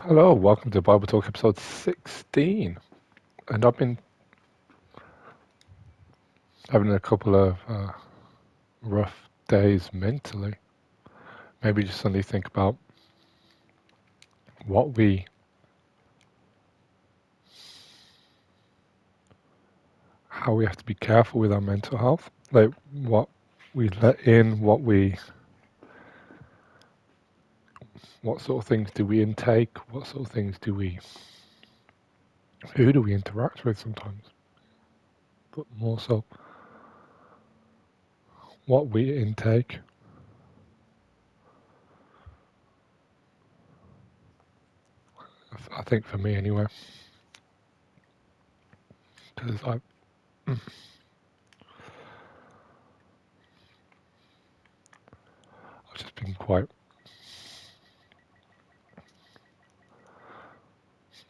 Hello, welcome to BibleTalk episode 16. And I've been having a couple of rough days mentally. Maybe just suddenly think about what we, how we have to be careful with our mental health. Like what we let in, what sort of things do we intake? What sort of things who do we interact with sometimes? But more so, what we intake. I think for me anyway, because I've just been quite,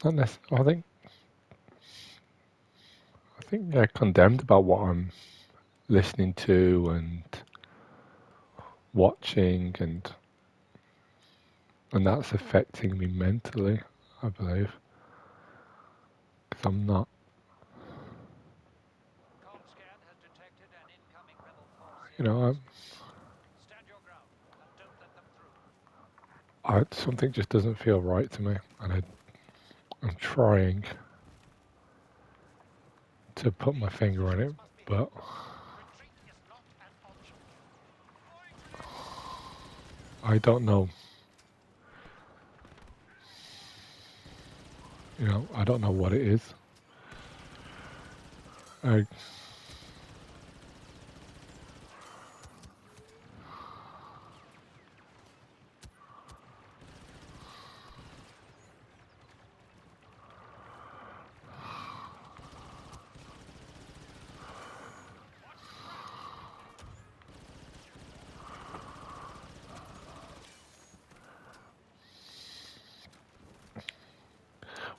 not necessarily, I think condemned about what I'm listening to and watching, and that's affecting me mentally, I believe, because I'm not, you know, something just doesn't feel right to me, and I'm trying to put my finger on it, but I don't know, I don't know what it is. I,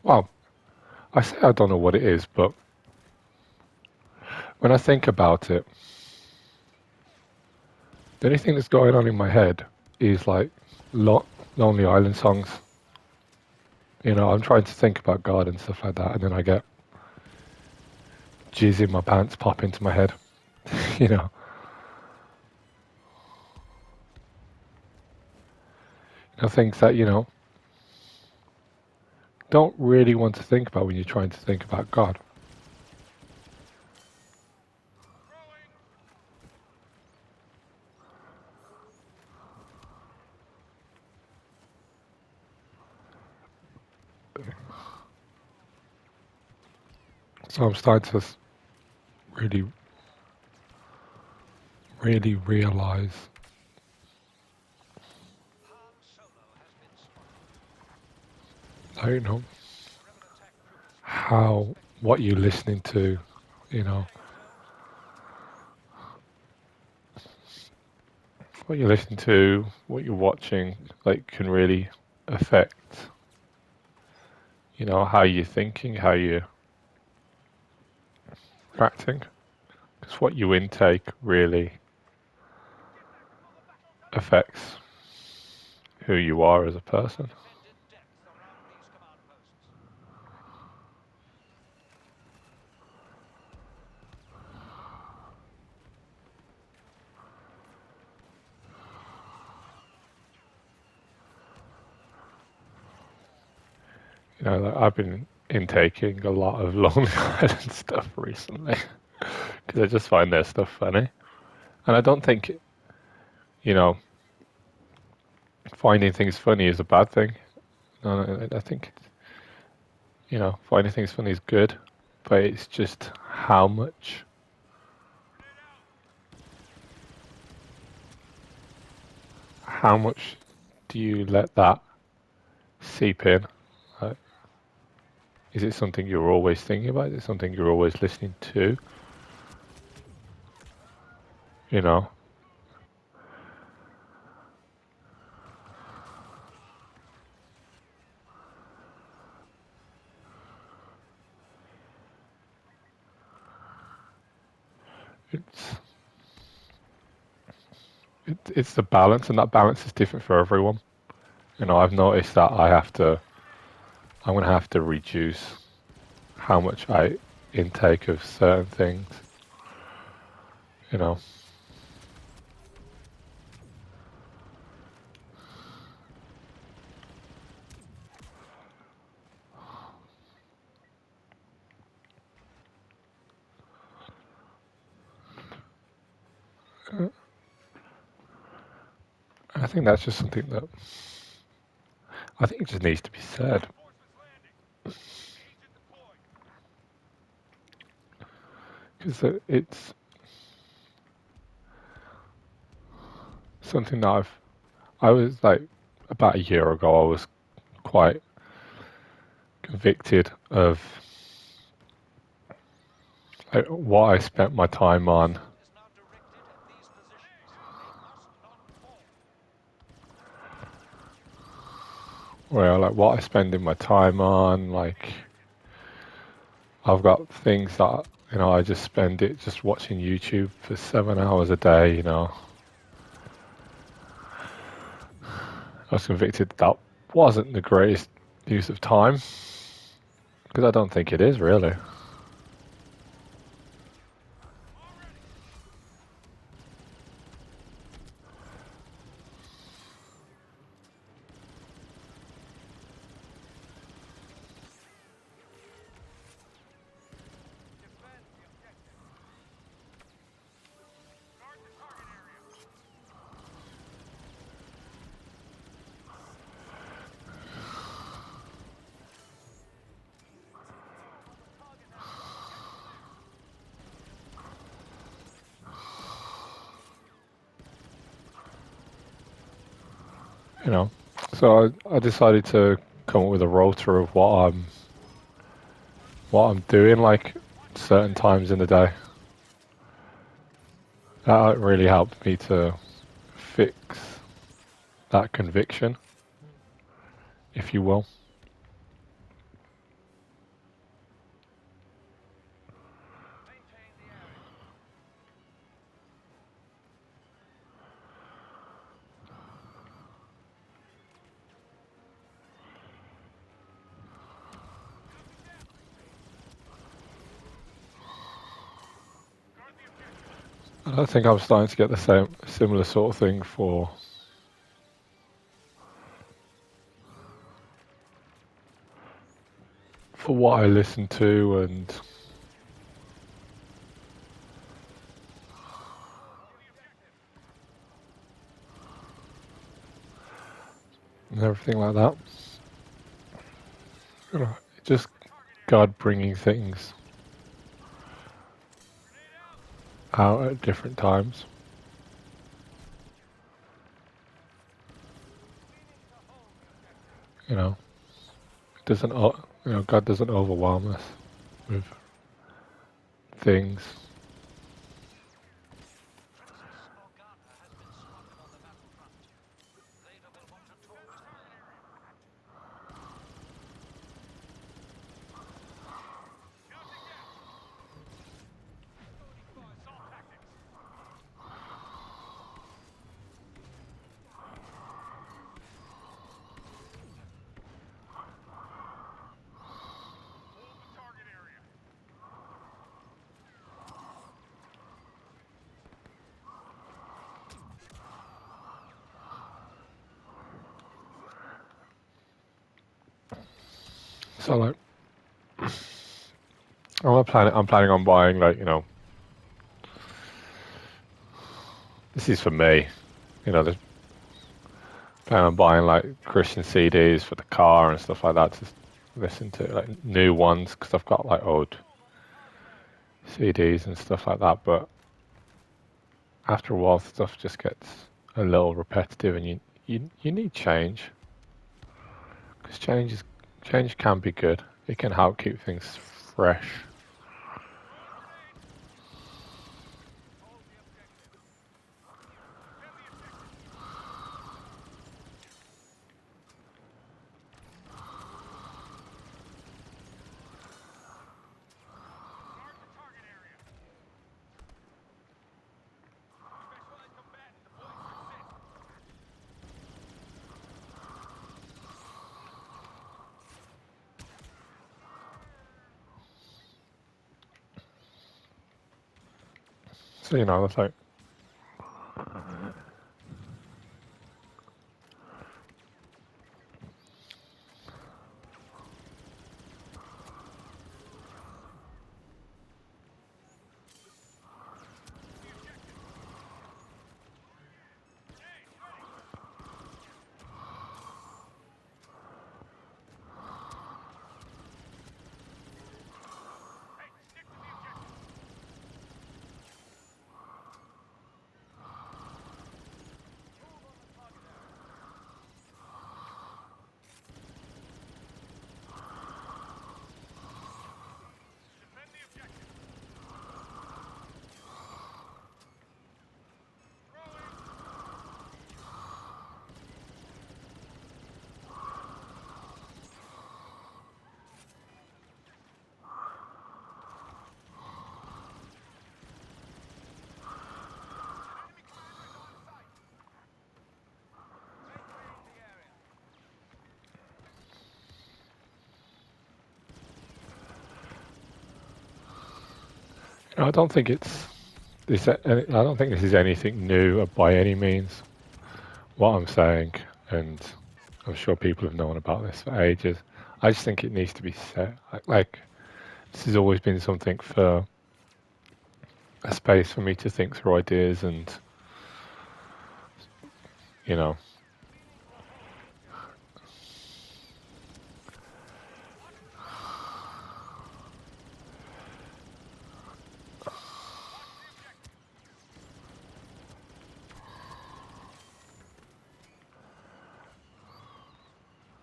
well, I say I don't know what it is, but when I think about it, the only thing that's going on in my head is like Lonely Island songs. I'm trying to think about God and stuff like that, and then I get jizz in my pants pop into my head. you know, things that don't really want to think about when you're trying to think about God. So I'm starting to really, really realize, you know, how what you're listening to, you know, what you're listening to, what you're watching, like can really affect, how you're thinking, how you're acting. Because what you intake really affects who you are as a person. Like I've been intaking a lot of Lonely Island stuff recently because I just find their stuff funny, and I don't think you know finding things funny is a bad thing. No, I think finding things funny is good, but it's just how much do you let that seep in? Like, is it something you're always thinking about? Is it something you're always listening to? You know, it's it's the balance, and that balance is different for everyone. I've noticed that I have to I'm going to have to reduce how much I intake of certain things, you know. I think that's just something that I think it just needs to be said. Because it's something that I was like, about a year ago, I was quite convicted of like, what I spent my time on. Well, like what I spend in my time on, like I've got things that, I just spend it just watching YouTube for 7 hours a day, I was convicted that wasn't the greatest use of time, because I don't think it is really. So I decided to come up with a rota of what I'm doing, like certain times in the day. That really helped me to fix that conviction, if you will. And I think I'm starting to get the similar sort of thing for what I listen to and everything like that. Just God bringing things out at different times. You know, it doesn't. God doesn't overwhelm us with things. So like, I'm planning on buying like this is for me. There's planning on buying like Christian CDs for the car and stuff like that to listen to, like new ones, because I've got like old CDs and stuff like that. But after a while, stuff just gets a little repetitive, and you need change, because change can be good. It can help keep things fresh. So it's like I don't think it's this. I don't think this is anything new by any means. What I'm saying, and I'm sure people have known about this for ages. I just think it needs to be said. Like this has always been something for a space for me to think through ideas, and you know,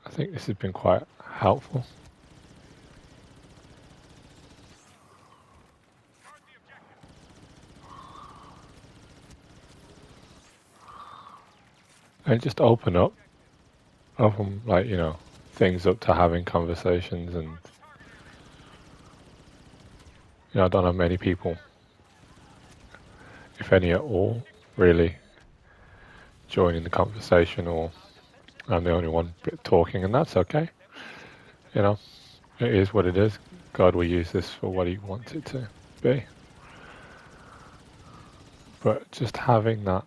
I think this has been quite helpful. And just open like things up to having conversations, and I don't have many people, if any at all, really joining the conversation, or I'm the only one talking, and that's okay. You know, it is what it is. God will use this for what He wants it to be. But just having that.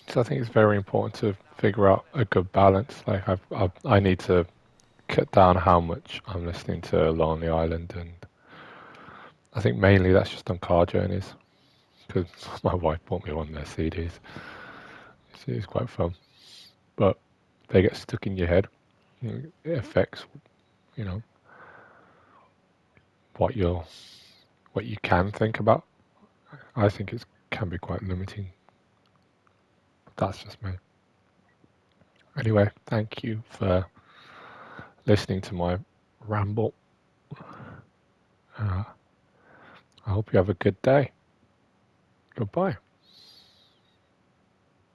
So I think it's very important to figure out a good balance. Like I need to cut down how much I'm listening to Lonely Island, and I think mainly that's just on car journeys because my wife bought me one of their CDs. It's quite fun, but they get stuck in your head. It affects you know what you're what you can think about. I think it can be quite limiting. That's just me. Anyway, thank you for listening to my ramble. Uh, I hope you have a good day. Goodbye.